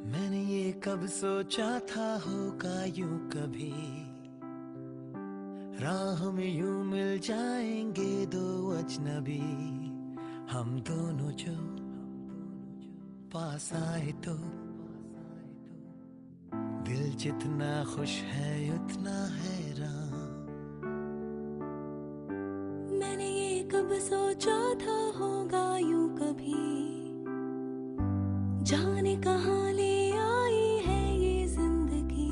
मैंने ये कब सोचा था होगा यूं कभी, राह में यूं मिल जाएंगे दो अजनबी। हम दोनों जो पास आए तो दिल जितना खुश है उतना हैरान। मैंने ये कब सोचा था होगा यूं कभी, जाने कहाँ ले आई है ये जिंदगी।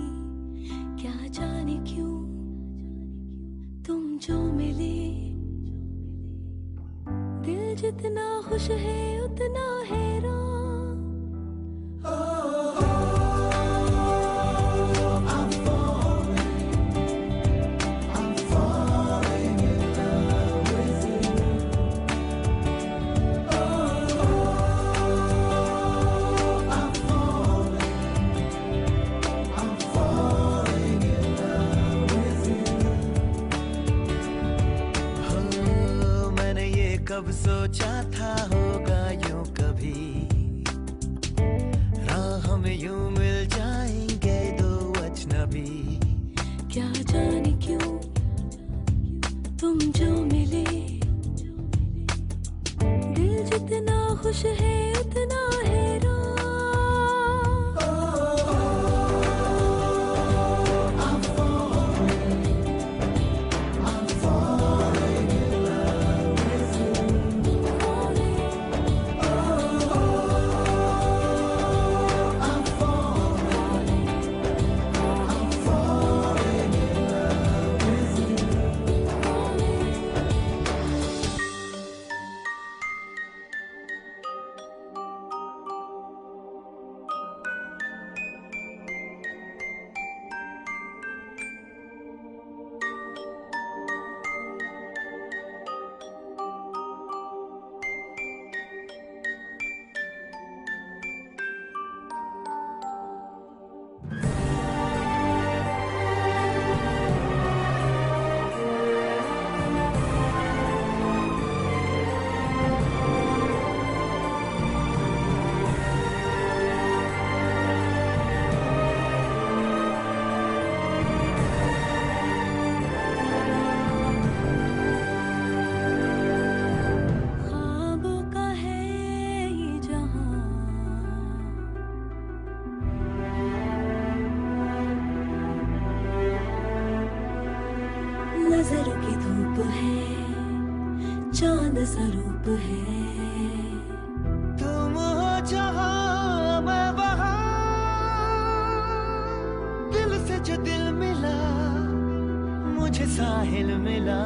क्या जाने क्यों तुम जो मिले, दिल जितना खुश है उतना हैरान। कब सोचा था होगा यूं कभी, राह में यूं मिल जाएंगे दो अजनबी। क्या जाने क्यों तुम जो मिले, दिल जितना खुश है उतना हैरान। नजर की धूप है, चांद स्वरूप है। तुम हो जहां मैं वहां, दिल से जो दिल मिला मुझे साहिल मिला।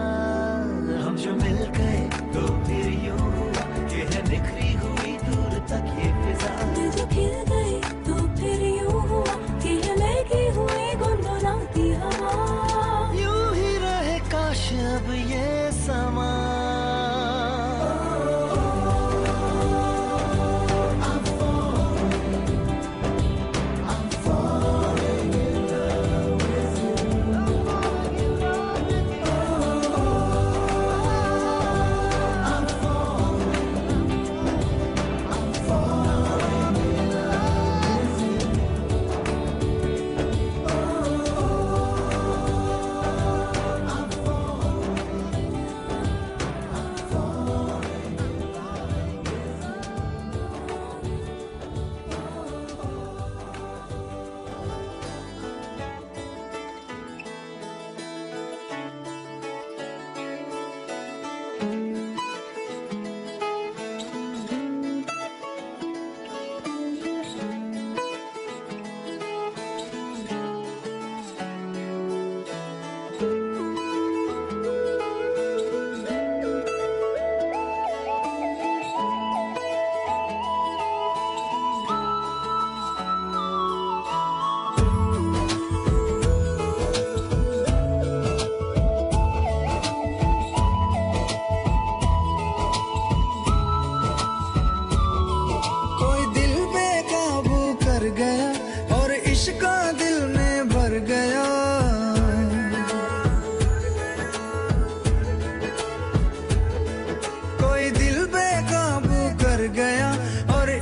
हम जो मिल गए तो फिर यूं हुआ कि है निखरी हुई दूर तक ये फिजा। दिल जो खिल गए तो फिर यूं हुआ कि है लगी हुई गुनगुनाती हवा। यूं ही रहे काश अब ये समा।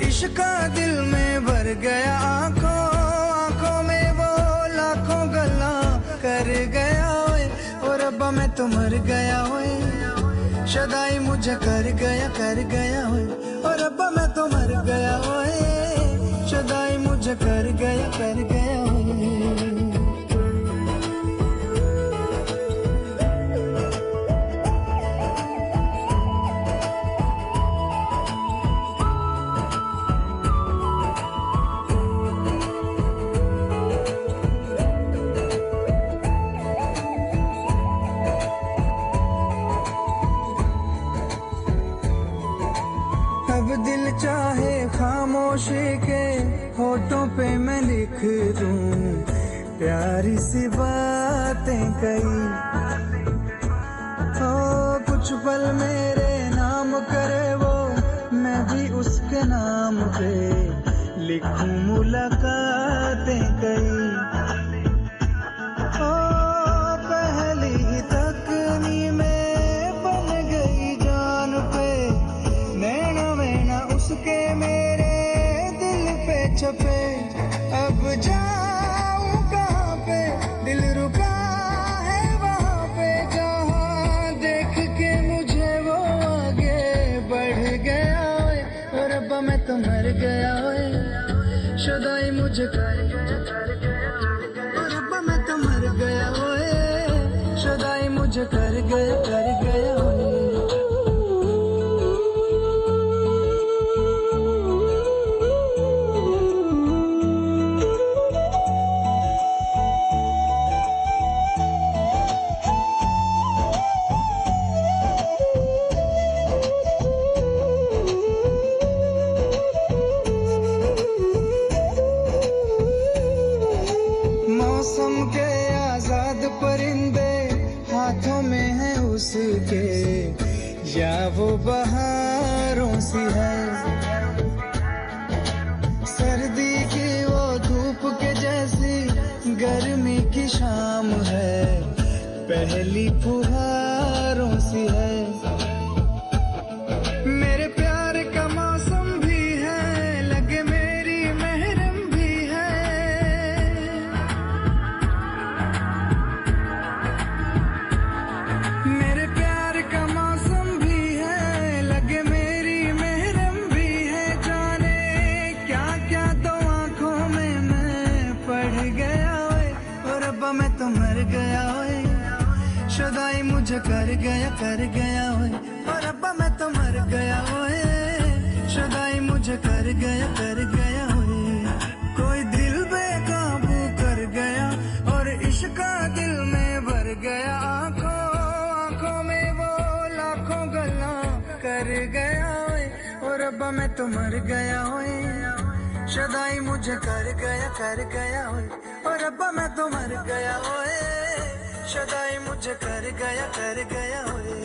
इश्क का दिल में भर भर गया आंखों आंखों में वो लाखों गल्ला कर गया ओए ओ रब्बा मैं तो मर गया ओए शदाई मुझे कर गया ओए ओ रब्बा मैं तो मर गया ओए शदाई मुझे कर गया ओए अब दिल चाहे खामोशी के होठों पे मैं लिख दूं प्यारी सी बातें कई हो कुछ पल मेरे नाम करे वो मैं भी उसके नाम पे लिखूं मुलाकातें कई ओ पहली ही तकनी में बन गई जान पे नैना वैना उसके मेरे दिल पे छपे अब जाऊं कहाँ पे दिल रुका है वहाँ पे जहाँ देख के मुझे वो आगे बढ़ गया ओए और रब्बा मैं तो मर गया ओए शदाई मुझे कर गया और रब्बा मैं तो मर गया ओए शदाई मुझे कर गया ओए मौसम के आजाद परिंदे हाथों में है उसके या वो बहारों सी है सर्दी की वो धूप के जैसी गर्मी की शाम है पहली फुहारों सी है मेरे प्यार का मौसम भी है लगे मेरी महरम भी है मेरे प्यार का मौसम भी है लगे मेरी महरम भी है जाने क्या क्या तो आंखों में मैं पढ़ गया ओए और रब्बा मैं तो मर गया ओए शदाई मुझे कर गया ओए और रब्बा मैं तो मर गया ओए शदाई मुझे कर गया ओए कोई दिल बेकाबू कर गया और इश्क का दिल में भर गया आंखों में वो लाखों गल्ला कर गया ओए और रब्बा मैं तो मर गया ओए शदाई मुझे कर गया ओए और रब्बा मैं तो मर गया ओए शदाई मुझे कर गया ओए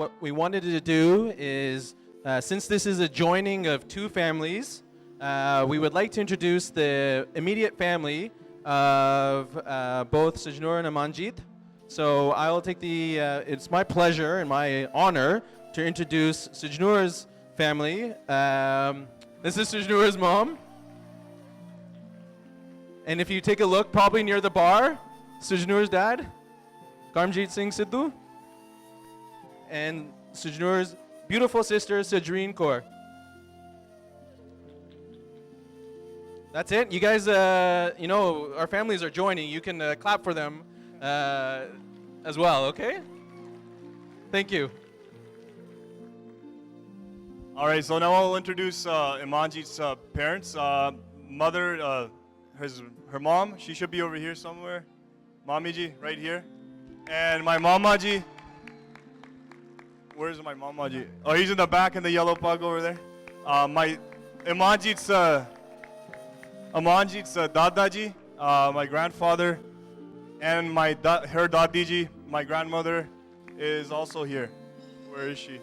What we wanted to do is, since this is a joining of two families, we would like to introduce the immediate family of both Sajnoor and Amanjit. So I will take the, it's my pleasure and my honor to introduce Sajnoor's family. This is Sajnoor's mom. And if you take a look, probably near the bar, Sajnoor's dad, Karmjit Singh Sidhu. And Sajnoor's beautiful sister, Sajreen Kaur. That's it. You guys, you know, our families are joining. You can clap for them as well, okay? Thank you. All right, so now I'll introduce Imanjit's parents. Mother, her mom, she should be over here somewhere. Mamiji, right here. And my Mamaji. Where's my Mamaji? Oh, he's in the back in the yellow pug over there. My Imanjit's Dadaji, my grandfather, and her Dadi ji, my grandmother, is also here. Where is she?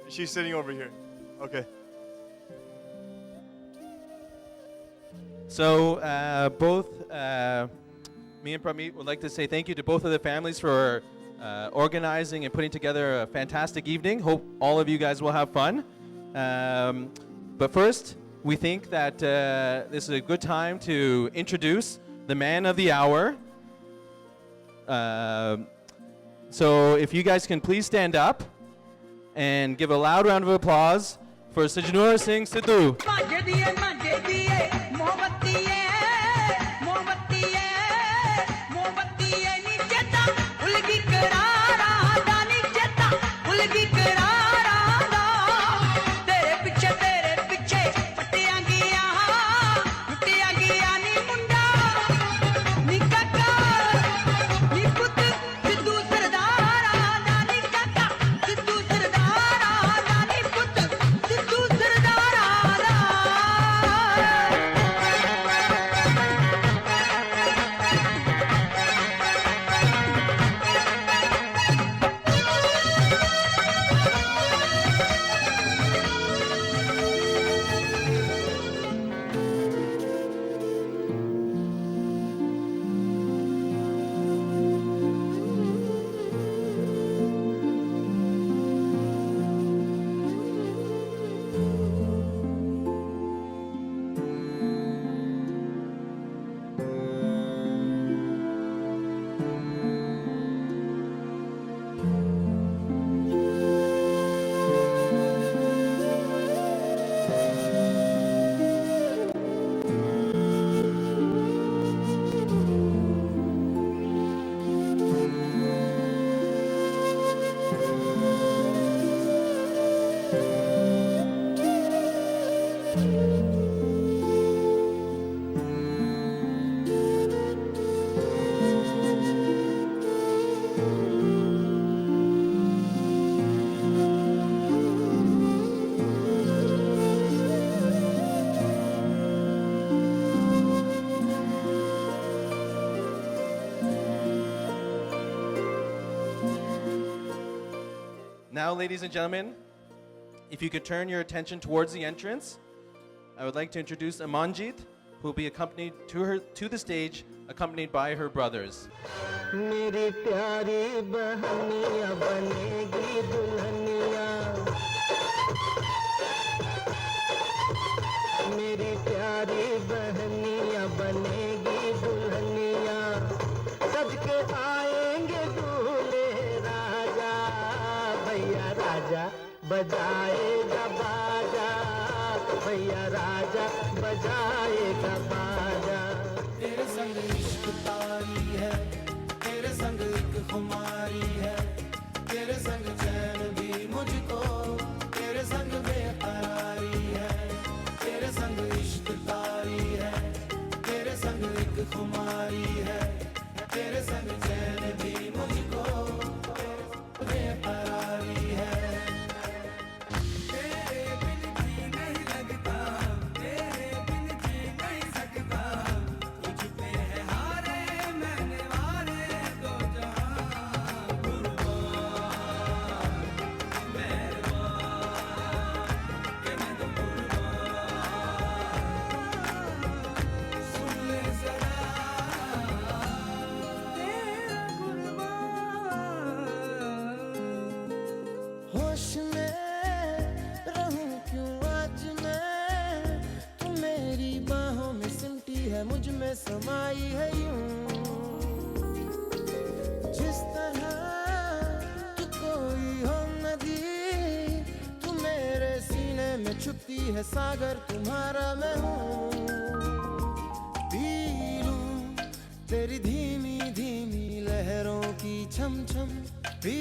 She's sitting over here. Okay. So both me and Pramit would like to say thank you to both of the families for organizing and putting together a fantastic evening. Hope all of you guys will have fun. But first, we think that this is a good time to introduce the man of the hour. So if you guys can please stand up and give a loud round of applause for Sajnoor Singh Sidhu. Now, ladies and gentlemen, if you could turn your attention towards the entrance, I would like to introduce Amanjit, who will be accompanied to the stage, accompanied by her brothers. मेरी प्यारी बहनिया बनेगी दुल्हनिया मेरी प्यारी बहनिया बनेगी दुल्हनिया सज के आएंगे दूल्हे राजा भैया राजा बजाएगा बाजा भैया राजा बजाएगा बाजा तेरे संग इश्क तारी है तेरे संग एक खुमारी है तेरे संग चैन भी मुझको तेरे संग बेकरारी है तेरे संग इश्क तारी है तेरे संग एक खुमारी है तेरे संग चैन भी मुझको बेकरारी है तेरे बिन जी नहीं लगता तेरे बिन जी नहीं सकता तुझ पे है हारे मैंने वारे दो जहां कुर्बान मेहरबान के मैं तो कुर्बान सुन ले जरा तेरा कुर्बान होश में रहूं क्यों आज मैं तू मेरी बाहों में सिमटी है मुझ में समाई है यूं जिस तरह तू कोई हो नदी तू मेरे सीने में छुपती है सागर तुम्हारा मैं हूँ पी लूं तेरी धीमी धीमी लहरों की छम छम पी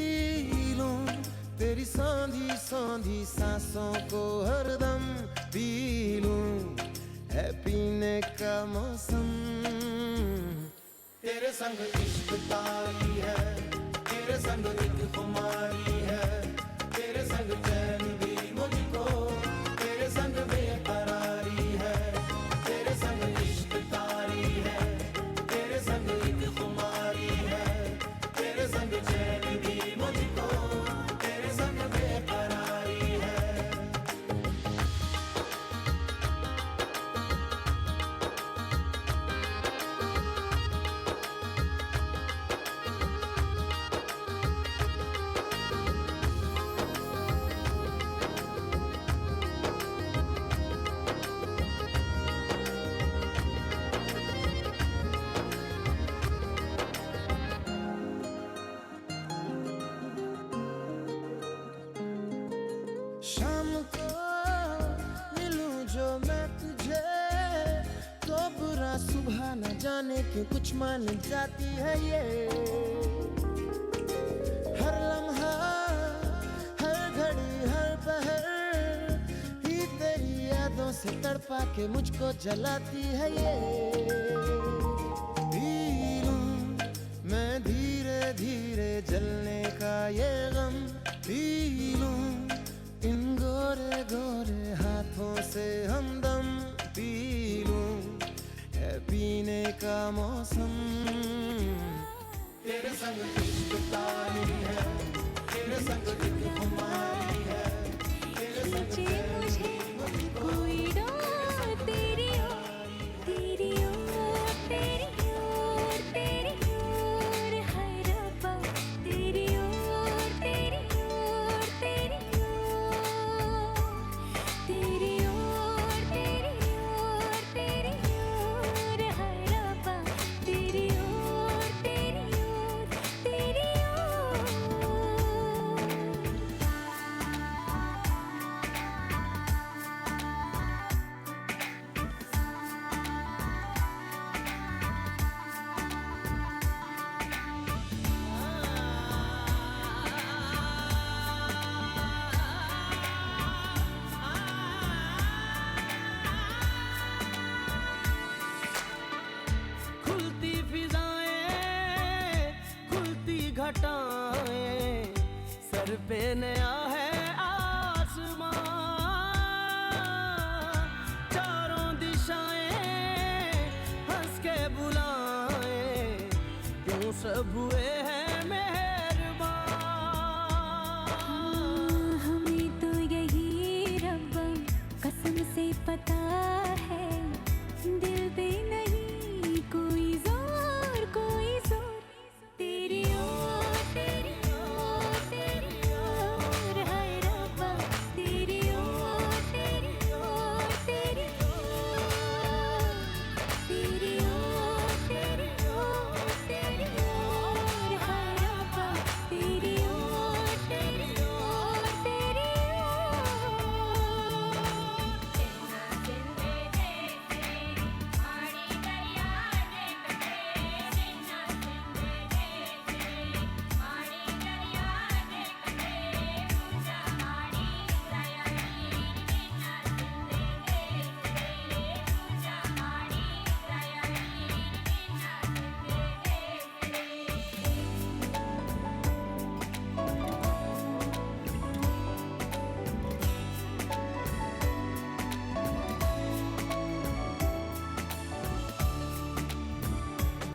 लूं तेरी सौंधी सौंधी सांसों को हरदम पी लूं है पीने का मौसम तेरे संग इश्क तारी है तेरे संग एक खुमारी है तेरे संग चैन भी मुझको तेरे संग बेकरारी है तेरे संग इश्क तारी है जाने क्यों कुछ मान जाती है ये हर लम्हा हर घड़ी हर पहर ही तेरी यादों से तड़पा के मुझको जलाती है ये पी लूं मैं धीरे धीरे जलने का ये गम पी लूं इन गोरे गोरे हाथों से हमदम पी लूं है पीने का मौसम तेरे संग इश्क पानी है तेरे संग एक खुमारी है तेरे संग मुझे कोई डर तेरी ओर तेरी ओर तेरी ओर तेरी ओर है रब्बा तेरी ओर तेरी ओर तेरी ओर तेरी ओर तेरी ओर तेरी ओर है रब्बा तेरी ओर तेरी ओर तेरी ओर खुलती फिजाएं खुलती घटाएं सर पे नया है आसमां चारों दिशाएं हंस के बुलाएं क्यों सब हुए हैं मेहरबान हमें तो यही रब्बा कसम से पता है दिल पे नहीं कोई जोर तेरी ओर तेरी ओर तेरी ओर है रब्बा तेरी ओर तेरी ओर तेरी ओर तेरी ओर तेरी ओर तेरी ओर है रब्बा तेरी ओर तेरी ओर तेरी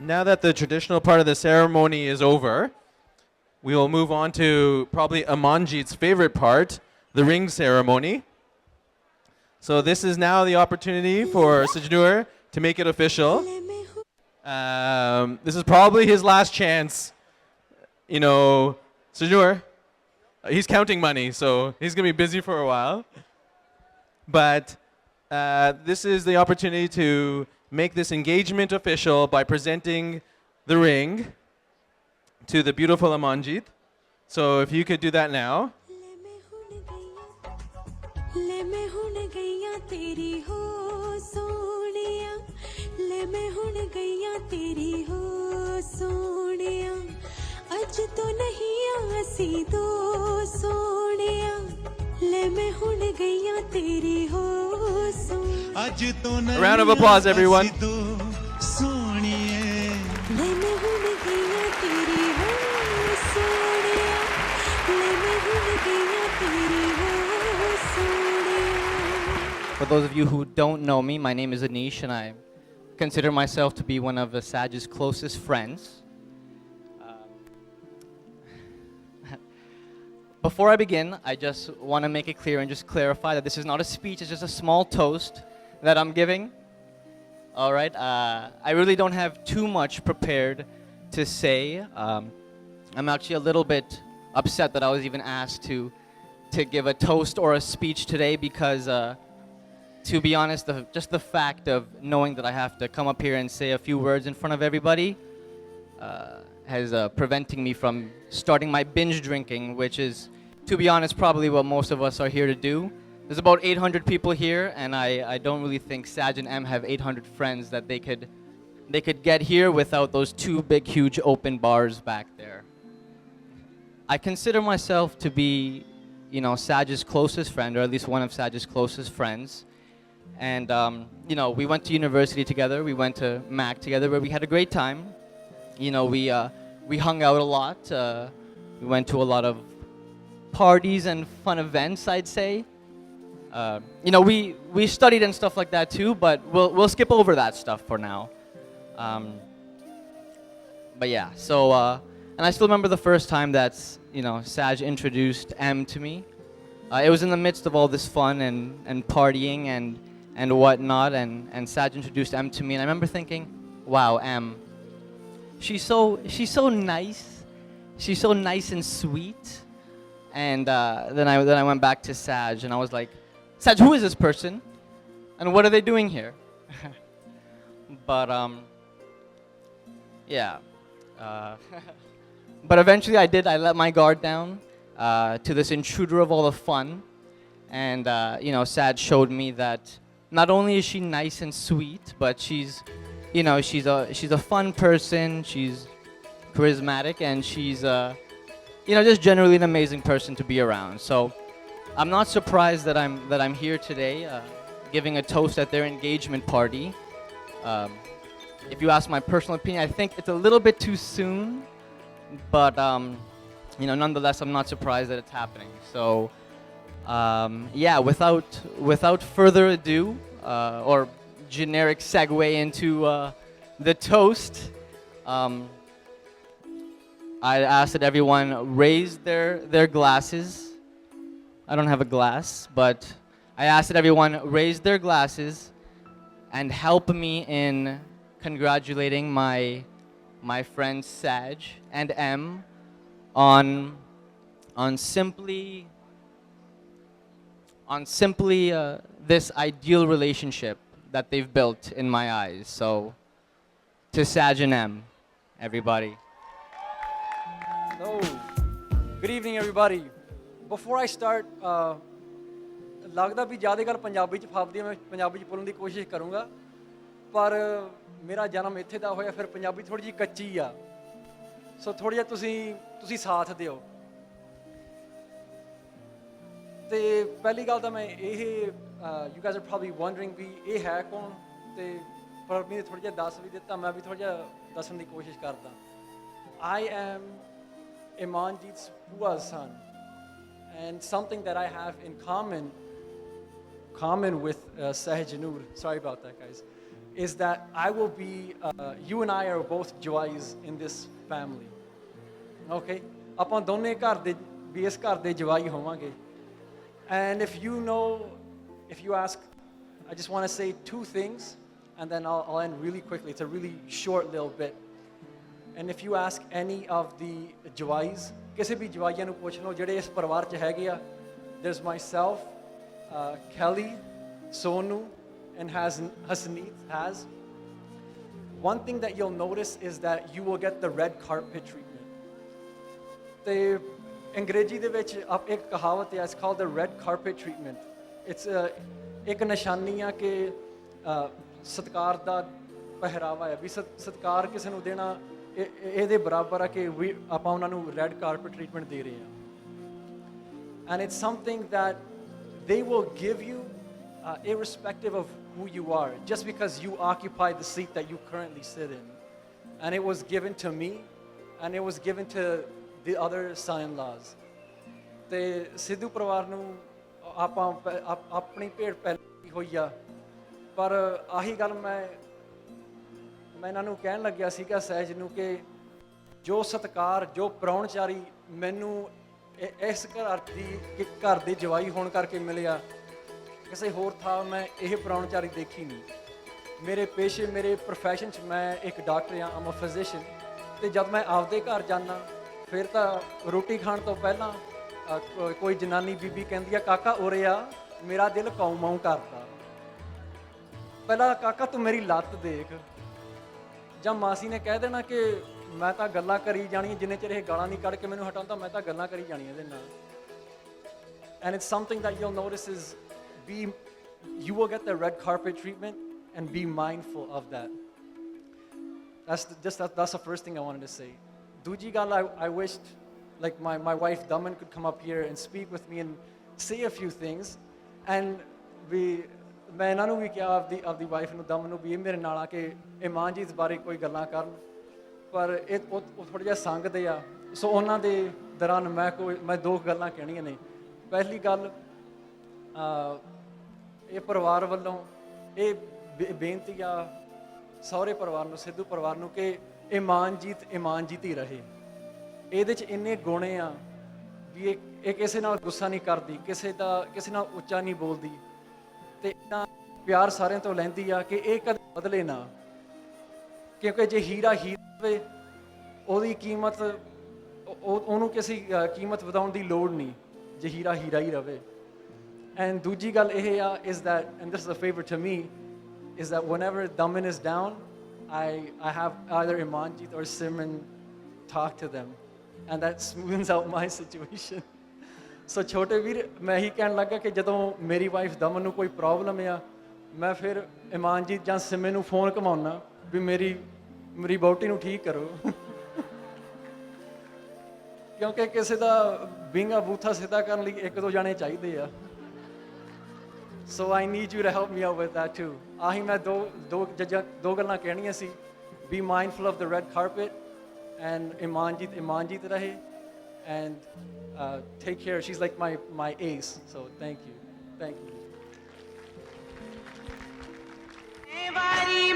Now that the traditional part of the ceremony is over, we will move on to probably Amanjit's favorite part, the ring ceremony. So this is now the opportunity for Sajnoor to make it official. This is probably his last chance. You know, Sajnoor, he's counting money, so he's going to be busy for a while. But this is the opportunity to make this engagement official by presenting the ring to the beautiful Amanjit. So if you could do that now. ले मैं हुन गईया तेरी हो सोनिया ले मैं हुन गईया तेरी हो सोनिया अज तो नहीं आसी दो सोनिया ले मैं हुन गईया तेरी हो सोनिया आज तो नहीं A round of applause, everyone. आसी दो सोनिए ले मैं हुन गईया तेरी हो सोनिया ले मैं हुन गईया तेरी हो Sonia For those of you who don't know me, my name is Anish and I consider myself to be one of Saj's closest friends. Before I begin, I just want to make it clear and just clarify that this is not a speech, it's just a small toast that I'm giving. All right, I really don't have too much prepared to say. I'm actually a little bit upset that I was even asked to give a toast or a speech today because to be honest, just the fact of knowing that I have to come up here and say a few words in front of everybody has preventing me from starting my binge drinking, which is, to be honest, probably what most of us are here to do. There's about 800 people here, and I don't really think Saj and M have 800 friends that they could they could get here without those two big, huge open bars back there. I consider myself to be, Saj's closest friend, or at least one of Saj's closest friends. And, we went to university together. We went to Mac together, where we had a great time. We hung out a lot. We went to a lot of parties and fun events, I'd say. We studied and stuff like that too, but we'll skip over that stuff for now. But yeah, so and I still remember the first time that Saj introduced M to me. It was in the midst of all this fun and partying and whatnot, and Saj introduced M to me, and I remember thinking, wow, M, she's so nice, she's so nice and sweet. And then I went back to Saj, and I was like, Saj, who is this person, and what are they doing here? But yeah. But eventually I let my guard down to this intruder of all the fun. And, Saj showed me that not only is she nice and sweet, but she's a fun person, she's charismatic, and she's, just generally an amazing person to be around. So I'm not surprised that I'm here today giving a toast at their engagement party. If you ask my personal opinion, I think it's a little bit too soon, but nonetheless, I'm not surprised that it's happening. So, yeah, without further ado, or generic segue into the toast, I asked that everyone raise their glasses. I don't have a glass, but I asked that everyone raise their glasses and help me in congratulating my friends Saj and M on simply this ideal relationship that they've built in my eyes. So to Saj and M, everybody. So, good evening everybody. Before I start, ਲੱਗਦਾ ਵੀ ਜ਼ਿਆਦਾ ਗੱਲ ਪੰਜਾਬੀ ਚ ਫਾਪਦੀ ਹੈ, ਮੈਂ ਪੰਜਾਬੀ ਚ ਬੋਲਣ ਦੀ ਕੋਸ਼ਿਸ਼ ਕਰੂੰਗਾ, ਪਰ ਮੇਰਾ ਜਨਮ ਇੱਥੇ ਦਾ ਹੋਇਆ, ਫਿਰ ਪੰਜਾਬੀ ਥੋੜੀ ਜਿਹੀ ਕੱਚੀ ਆ, ਸੋ ਥੋੜਾ ਜਿਹਾ ਤੁਸੀਂ ਸਾਥ ਦਿਓ। ਤੇ ਪਹਿਲੀ ਗੱਲ ਤਾਂ ਮੈਂ ਇਹ you guys are probably wondering ਵੀ ਇਹ ਹੈ ਕੌਣ, ਤੇ ਪਰ ਮੈਨੂੰ ਥੋੜਾ ਜਿਹਾ ਦੱਸ ਵੀ ਦਿੱਤਾ, ਮੈਂ ਵੀ ਥੋੜਾ ਜਿਹਾ ਦੱਸਣ ਦੀ ਕੋਸ਼ਿਸ਼ ਕਰਦਾ। I am Imanjeet's Bua's son, and something that I have in common with Sahij Noor, sorry about that guys, is that I will be, you and I are both Jawais in this family, okay? ਆਪਾਂ ਦੋਨੇ ਘਰ ਦੇ ਵੀ ਇਸ ਘਰ ਦੇ ਜਵਾਈ ਹੋਵਾਂਗੇ। And if you ask, I just want to say two things, and then I'll end really quickly. It's a really short little bit. And if you ask any of the Jawais, ਕਿਸੇ ਵੀ ਜਵਾਈਆਂ ਨੂੰ ਪੁੱਛ ਲਓ ਜਿਹੜੇ ਇਸ ਪਰਿਵਾਰ 'ਚ ਹੈਗੇ ਆ, there's myself, Kelly, Sonu, and Hasneet. One thing that you'll notice is that you will get the red carpet treatment. ਤੇ ਅੰਗਰੇਜ਼ੀ ਦੇ ਵਿੱਚ ਇੱਕ ਕਹਾਵਤ ਹੈ, it's called the red carpet treatment. It's ਇੱਕ ਨਿਸ਼ਾਨੀ ਆ ਕਿ ਸਤਿਕਾਰ ਦਾ ਪਹਿਰਾਵਾ ਹੈ, ਵੀ ਸਤਿਕਾਰ ਕਿਸੇ ਨੂੰ ਦੇਣਾ ਇਹਦੇ ਬਰਾਬਰ ਆ ਕਿ ਆਪਾਂ ਉਹਨਾਂ ਨੂੰ ਰੈੱਡ ਕਾਰਪਟ ਟ੍ਰੀਟਮੈਂਟ ਦੇ ਰਹੇ ਹਾਂ। And it's something that they will give you irrespective of who you are, just because you occupy the seat that you currently sit in. And it was given to me, and it was given to the other son-in-laws. ਤੇ ਸਿੱਧੂ ਪਰਿਵਾਰ ਨੂੰ ਆਪਾਂ ਆਪਣੀ ਭੇਡ ਪਹਿਲੀ ਹੋਈ ਆ, ਪਰ ਆਹੀ ਗੱਲ ਮੈਂ ਇਹਨਾਂ ਨੂੰ ਕਹਿਣ ਲੱਗਿਆ ਸੀਗਾ ਸਹਿਜ ਨੂੰ ਕਿ ਜੋ ਸਤਿਕਾਰ, ਜੋ ਪ੍ਰਾਹੁਣਚਾਰੀ ਮੈਨੂੰ ਇਸ ਘਰ ਦੇ ਜਵਾਈ ਹੋਣ ਕਰਕੇ ਮਿਲਿਆ, ਕਿਸੇ ਹੋਰ ਥਾਂ ਮੈਂ ਇਹ ਪ੍ਰਾਹੁਣਚਾਰੀ ਦੇਖੀ ਨਹੀਂ। ਮੇਰੇ ਪੇਸ਼ੇ, ਮੇਰੇ ਪ੍ਰੋਫੈਸ਼ਨ 'ਚ ਮੈਂ ਇੱਕ ਡਾਕਟਰ ਹਾਂ, ਆਮ ਅ ਫਿਜ਼ੀਸ਼ੀਅਨ, ਅਤੇ ਜਦ ਮੈਂ ਆਪਦੇ ਘਰ ਜਾਂਦਾ ਫਿਰ ਤਾਂ ਰੋਟੀ ਖਾਣ ਤੋਂ ਪਹਿਲਾਂ ਕੋਈ ਜਨਾਨੀ ਬੀਬੀ ਕਹਿੰਦੀ ਆ, ਕਾਕਾ ਉਰੇ ਆ, ਮੇਰਾ ਦਿਲ ਕਾਊ ਮਾਊ ਕਰਦਾ, ਪਹਿਲਾਂ ਕਾਕਾ ਤੂੰ ਮੇਰੀ ਲੱਤ ਦੇਖ। ਜਾਂ ਮਾਸੀ ਨੇ ਕਹਿ ਦੇਣਾ ਕਿ ਮੈਂ ਤਾਂ ਗੱਲਾਂ ਕਰੀ ਜਾਣੀਆਂ, ਜਿੰਨੇ ਚਿਰ ਇਹ ਗਾਲਾਂ ਨਹੀਂ ਕੱਢ ਕੇ ਮੈਨੂੰ ਹਟਾਉਂਦਾ ਮੈਂ ਤਾਂ ਗੱਲਾਂ ਕਰੀ ਜਾਣੀਆਂ ਇਹਦੇ ਨਾਲ। And it's something that you'll notice is you will get the red carpet treatment, and be mindful of that. That's the first thing I wanted to say. Dooji gal, I wished like my wife Daman could come up here and speak with me and say a few things. And ਮੈਂ ਇਹਨਾਂ ਨੂੰ ਵੀ ਕਿਹਾ ਆਪਦੀ wife ਨੂੰ ਦਮਨ ਨੂੰ ਵੀ ਇਹ ਮੇਰੇ ਨਾਲ ਆ ਕੇ ਇਮਾਨਜੀਤ ਬਾਰੇ ਕੋਈ ਗੱਲਾਂ ਕਰਨ, ਪਰ ਉਹ ਥੋੜ੍ਹਾ ਜਿਹਾ ਸੰਗਦੇ ਆ, ਸੋ ਉਹਨਾਂ ਦੇ ਦੌਰਾਨ ਮੈਂ ਦੋ ਗੱਲਾਂ ਕਹਿਣੀਆਂ ਨੇ। ਪਹਿਲੀ ਗੱਲ, ਇਹ ਪਰਿਵਾਰ ਵੱਲੋਂ ਇਹ ਬੇਨਤੀ ਆ ਸਹੁਰੇ ਪਰਿਵਾਰ ਨੂੰ, ਸਿੱਧੂ ਪਰਿਵਾਰ ਨੂੰ ਕਿ ਇਮਾਨਜੀਤ ਹੀ ਰਹੇ। ਇਹਦੇ 'ਚ ਇੰਨੇ ਗੁਣ ਆ ਵੀ ਇਹ ਕਿਸੇ ਨਾਲ ਗੁੱਸਾ ਨਹੀਂ ਕਰਦੀ, ਕਿਸੇ ਨਾਲ ਉੱਚਾ ਨਹੀਂ ਬੋਲਦੀ, ਤੇ ਇੰਨਾ ਪਿਆਰ ਸਾਰਿਆਂ ਤੋਂ ਲੈਂਦੀ ਆ ਕਿ ਇਹ ਕਦੇ ਬਦਲੇ ਨਾ, ਕਿਉਂਕਿ ਜੇ ਹੀਰਾ ਹੋਵੇ ਉਹਦੀ ਕੀਮਤ ਉਹਨੂੰ ਕਿਸੇ ਕੀਮਤ ਵਧਾਉਣ ਦੀ ਲੋੜ ਨਹੀਂ ਜੇ ਹੀਰਾ ਹੀ ਰਵੇ। ਐਂਡ ਦੂਜੀ ਗੱਲ ਇਹ ਆ is that, and this is a favor to me, is that whenever Daman is down, I have either Imanjit or Simran talk to them, and that smooths out my situation. ਸੋ ਛੋਟੇ ਵੀਰ, ਮੈਂ ਇਹੀ ਕਹਿਣ ਲੱਗਾ ਕਿ ਜਦੋਂ ਮੇਰੀ ਵਾਈਫ ਦਮਨ ਨੂੰ ਕੋਈ ਪ੍ਰੋਬਲਮ ਆ, ਮੈਂ ਫਿਰ ਇਮਾਨਜੀਤ ਜਾਂ ਸਿਮੇ ਨੂੰ ਫੋਨ ਘਮਾਉਣਾ ਵੀ ਮੇਰੀ ਬੌਟੀ ਨੂੰ ਠੀਕ ਕਰੋ। ਕਿਉਂਕਿ ਕਿਸੇ ਦਾ ਬਿੰਗਾ ਬੂਥਾ ਸਿੱਧਾ ਕਰਨ ਲਈ ਇੱਕ ਦੋ ਜਾਣੇ ਚਾਹੀਦੇ ਆ। So I need you to help me out with that too. ਆਹੀ ਮੈਂ ਦੋ ਗੱਲਾਂ ਕਹਿਣੀਆਂ ਸੀ। Be mindful of the red carpet, and ਇਮਾਨਜੀਤ ਰਹੇ, and take care. She's like my ace. So thank you.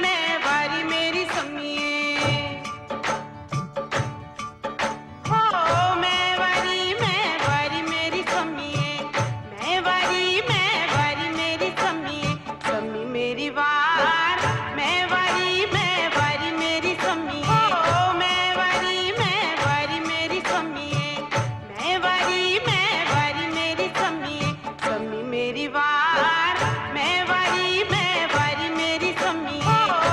मैं वारी मेरी समिए, हो मैं वारी मेरी समिए, मैं वारी मेरी समिए, समी मेरी वार, मैं वारी मेरी समिए, हो मैं वारी मेरी समिए, मैं वारी मेरी समिए, समी मेरी वार, मैं वारी मेरी समिए।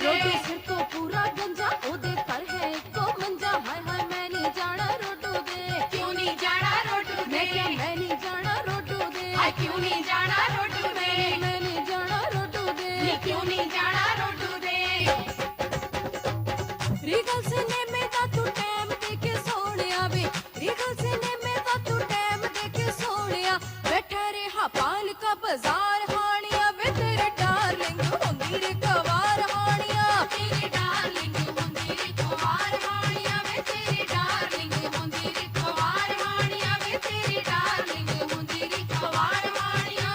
रोडू सिर तो पूरा गंजा ओदे कर है को मंजा हाय हाय मैं नहीं जाना रोडू दे क्यों नहीं जाना रोडू दे मैं नहीं जाना रोडू दे हाय क्यों नहीं जाना रोडू दे मैं नहीं जाना रोडू दे क्यों नहीं जाना रोडू दे रीगल सिनेमे दा तू टाइम देके सोनिया वे रीगल सिनेमे दा तू टाइम देके सोनिया बैठा रहा पान का बाजार हानिया वे तेरे डार्लिंग होंदी रे कवार हानिया तेरे डार्लिंग होंदी रे कवार हानिया वे तेरे डार्लिंग होंदी रे कवार हानिया वे तेरे डार्लिंग होंदी रे कवार हानिया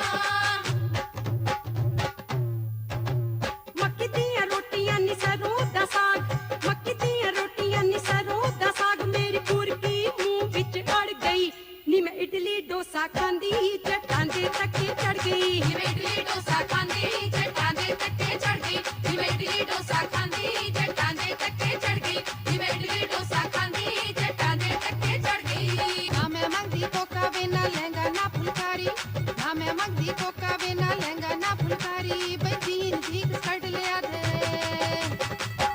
मक्की दियां रोटियां नी सरों दा साग मक्की दियां रोटियां नी सरों दा साग मेरी कुरकी मुंह विच अड़ गई नी मैं इडली डोसा खांदी चट्टां दे तके चढ़ गई नी मैं इडली डोसा खांदी चट्टां दे तके चढ़ गई नी मैं इडली डोसा खांदी चट्टां दे तके चढ़ गई नी मैं इडली डोसा खांदी चट्टां दे तके चढ़ गई ना मैं मंगदी कोका वे ना लहंगा ना फुलकारी ना मैं मंगदी कोका वे ना लहंगा ना फुलकारी बई जीन दी स्कर्ट ले आ दे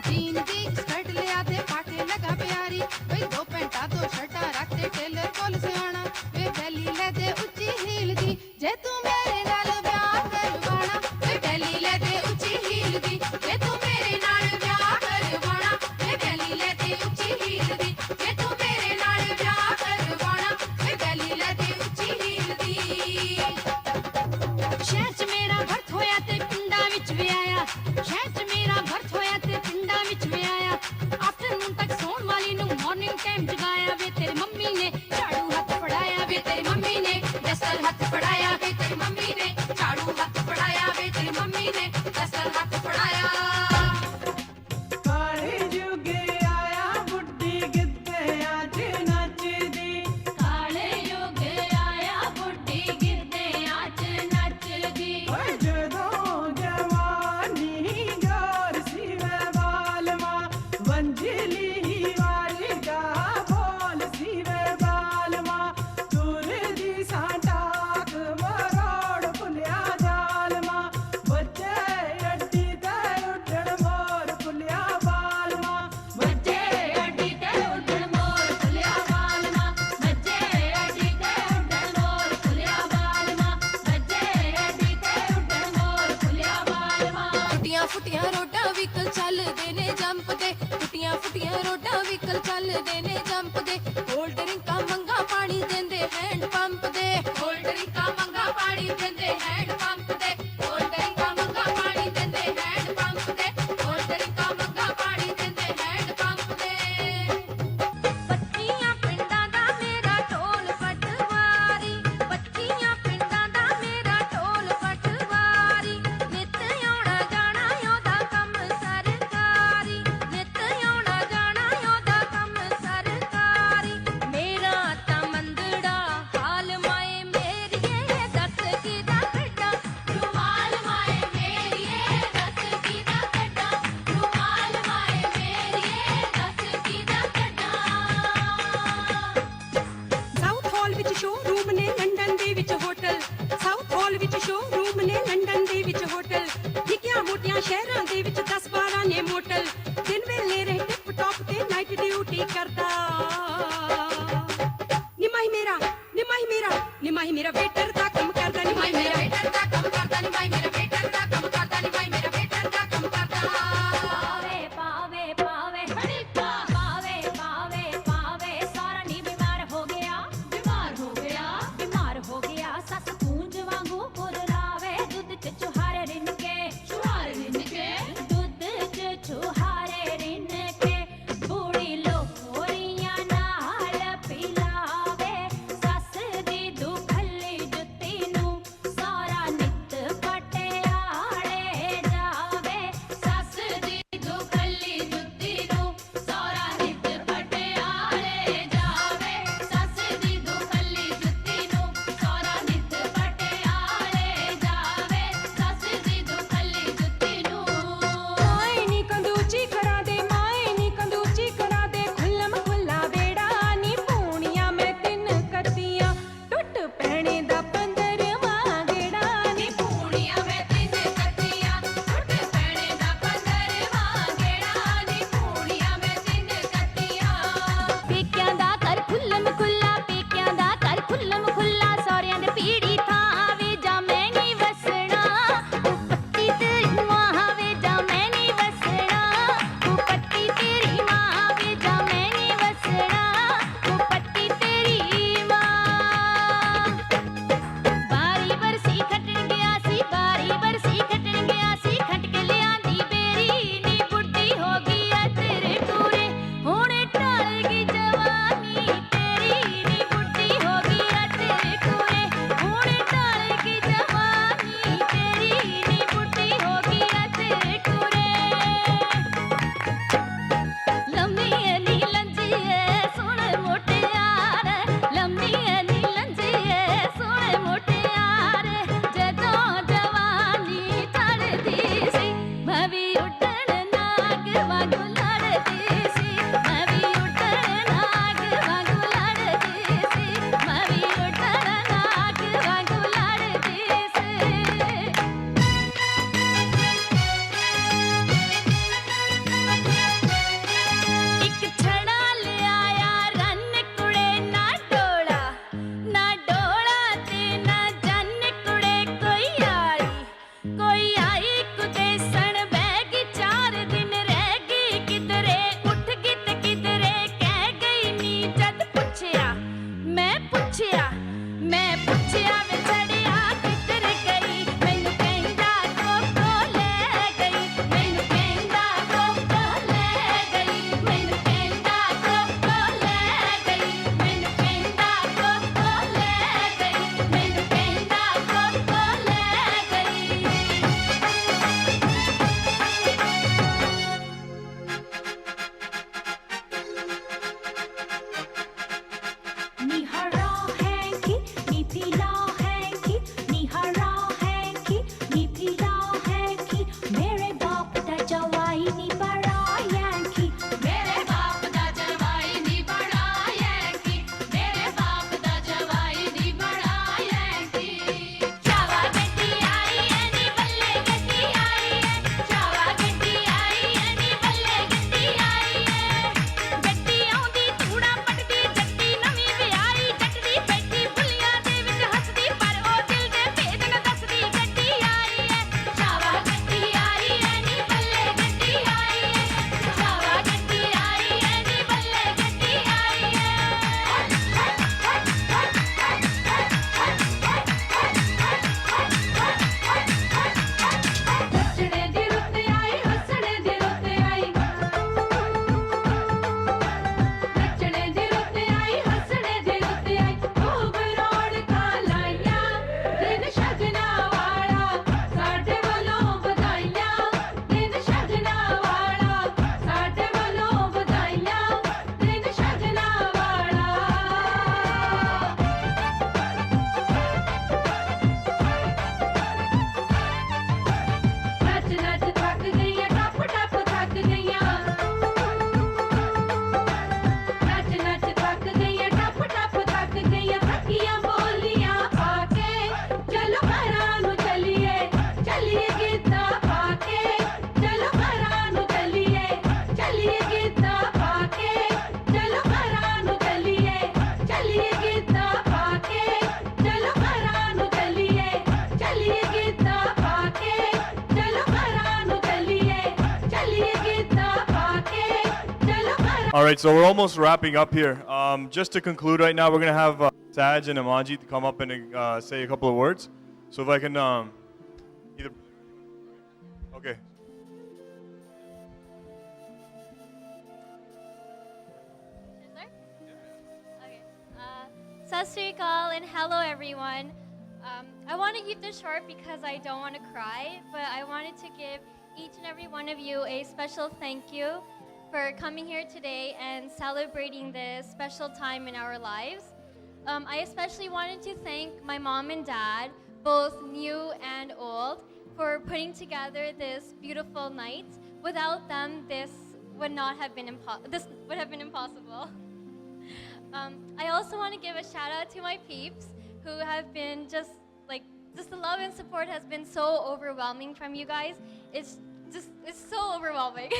जीन दी स्कर्ट ले आ दे पाटे लगा प्यारी बई दो पैंटा दो शर्टा रख दे टेलर कोल से आना वे बैली ले दे उच्ची हील दी जे तू मेरे नाल ब्याह करवाना वे बैली ले दे उच्ची हील दी जे तू मेरे नाल ब्याह करवाना वे बैली ले दे उच्ची हील दी जे तू मेरे नाल ब्याह करवाना वे बैली ले दे उच्ची हील दी शहर च मेरा भरत होया ते पिंडा विच वे आया शहर च मेरा भरत होया ते पिंडा विच वे आया आफ्टरनून तक सोन वाली नु मॉर्निंग टाइम जगाया वे तेरी मम्मी ने झाड़ू हाथ फड़ाया वे तेरी मम्मी ने डस्टर हाथ फड़ाया वे तेरी मम्मी ने झाड़ू हाथ फड़ाया वे तेरी मम्मी ने डस्टर हाथ फड़ाया काले जुगे आया बुड्ढी गिद्दे आज नचदी काले योगे आया बुड्ढी गिरदे आज नचदी ओए जदों जवानी गौर सीवे बालमा वंजली वाली गा बोल सीवे बालमा तुरदी साटाक मरोड़ पुलिया जालमा बच्चे अड्डी ते उड्डण मोर पुलिया बालमा बच्चे अड्डी ते उड्डण मोर फुलिया बालमा बच्चे अड्डी ते उड्डण मोर फुलिया बालमा बच्चे अड्डी ते उड्डण मोर फुलिया बालमा टुटियां फुटियां रोडां व्हीकल ਚੱਲਦੇ ਨੇ ਜੰਪ ਦੇ ਟੁੱਟੀਆਂ ਫੁੱਟੀਆਂ ਰੋਡਾਂ व्हीकल ਚੱਲਦੇ ਨੇ ਜੰਪ ਦੇ ਕੋਲਡ ਡਰਿੰਕਾਂ ਮੰਗਾ ਪਾਣੀ ਦਿੰਦੇ ਹੈਂਡ ਪੰਪ ਦੇ ਕੋਲਡ ਡਰਿੰਕਾਂ ਮੰਗਾ ਪਾਣੀ ਦਿੰਦੇ ਹੈਂਡ ਪੰਪ ਦੇ ਕੋਲਡ ਡਰਿੰਕਾਂ ਮੰਗਾ ਪਾਣੀ ਦਿੰਦੇ ਹੈਂਡ ਪੰਪ ਦੇ ਕੋਲਡ ਡਰਿੰਕਾਂ ਮੰਗਾ ਪਾਣੀ ਦਿੰਦੇ ਹੈਂਡ ਪੰਪ ਦੇ ਬੱਚੀਆਂ ਪਿੰਡਾਂ ਦਾ ਮੇਰਾ ਢੋਲ ਪਟਵਾਰੀ ਬੱਚੀਆਂ ਪਿੰਡਾਂ ਦਾ ਮੇਰਾ ਢੋਲ ਪਟਵਾਰੀ ਨਿੱਤ ਆਉਣਾ ਜਾਣਾ ਉਹਦਾ ਕੰਮ ਸਰਕਾਰੀ ਨਿੱਤ ਆਉਣਾ ਜਾਣਾ ਉਹਦਾ ਕੰਮ ਸਰਕਾਰੀ ਮੇਰਾ ਤਾਂ ਮੰਦੜਾ ਹਾਲ ਮਾਏ ਮੇਰੀਏ ਦੱਸ ਕਿਦਾ ਕੱਢਾਂ ਰੁਮਾਲ ਮਾਏ ਮੇਰੀਏ ਦੱਸ ਕਿਦਾ ਕੱਢਾਂ ਰੁਮਾਲ ਮਾਏ ਮੇਰੀਏ ਦੱਸ ਕਿਦਾ ਕੱਢਾਂ ਸਾਊਥ ਹਾਲ ਵਿੱਚ ਸ਼ੋਰੂਮ ਨੇ ਲੰਡਨ ਦੇ ਵਿੱਚ ਹੋਟਲ ਸਾਊਥ ਹਾਲ ਵਿੱਚ ਸ਼ੋਰੂਮ ਨੇ ਲੰਡਨ ਦੇ ਵਿੱਚ ਹੋਟਲ ਨਿੱਕੀਆਂ ਮੋਟੀਆਂ ਸ਼ਹਿਰਾਂ ਦੇ ਵਿੱਚ 10-12 ਨੇ ਮੋਟਲ ਦਿਨ ਵੇਲੇ ਰਹੇ ਟਿਪ ਟੌਪ ਤੇ ਨਾਈਟ ਡਿਊਟੀ ਕਰਦਾ ਨਿਮਾਈ ਮੇਰਾ ਵੇਟਰ ਦਾ ਕੰਮ ਕਰਦਾ ਨਿਮਾਈ ਮੇਰਾ ਵੇਟਰ ਦਾ ਕੰਮ ਕਰਦਾ ਨੀ ਮਾਈ ਮੇਰਾ ਵੇਟਰ ਦਾ ਕੰਮ ਕਰਦਾ ਨੀ ਮਾਈ ਮੇਰਾ ਵੇਟਰ ਦਾ ਕੰਮ ਕਰਦਾ ਪਾਵੇ ਪਾਵੇ ਪਾਵੇ ਹੜੀਕਾ ਪਾਵੇ ਪਾਵੇ ਪਾਵੇ ਸਾਰਾ ਨੀ ਬਿਮਾਰ ਹੋ ਗਿਆ ਬਿਮਾਰ ਹੋ ਗਿਆ ਬਿਮਾਰ ਹੋ ਗਿਆ ਸੱਸ ਪੂੰਝ ਵਾਂਗੂ ਮੁਰਲਾਵੇ ਦੁੱਧ ਚ ਚੁਹਾਰੇ ਰਿੰਨ ਕੇ ਦੁੱਧ ਚ ਚੁਹਾਰੇ ਰਿੰਨ ਕੇ ਬੂੜੀ ਲੋਰੀਆਂ ਨਾਲ ਪਿਲਾਵੇ ਸੱਸ ਦੀ ਦੁਖਲੀ ਜੁੱਤੀ ਨੂੰ ਸਾਰਾ ਨਿੱਤ ਪਟਿਆਲੇ ਜਾਵੇ ਸੱਸ ਦੀ ਦੁਖਲੀ ਜੁੱਤੀ ਨੂੰ ਸਾਰਾ ਨਿੱਤ ਪਟਿਆਲੇ ਜਾਵੇ ਸੱਸ ਦੀ ਦੁਖਲੀ ਜੁੱਤੀ ਨੂੰ ਸਾਰਾ ਨਿੱਤ ਪਟਿਆਲੇ ਜਾਵੇ ਸੱਸ ਦੀ ਦੁਖਲੀ ਜੁੱਤੀ All right, so we're almost wrapping up here. Just to conclude right now, we're going to have Saj and Imanjit to come up and say a couple of words. So if I can either... Okay. Okay. Sat Sri Akal and hello everyone. I want to keep this short because I don't want to cry, but I wanted to give each and every one of you a special thank you for coming here today and celebrating this special time in our lives. I especially wanted to thank my mom and dad, both new and old, for putting together this beautiful night. Without them, this would have been impossible. I also want to give a shout out to my peeps who have been just the love and support has been so overwhelming from you guys. It's so overwhelming.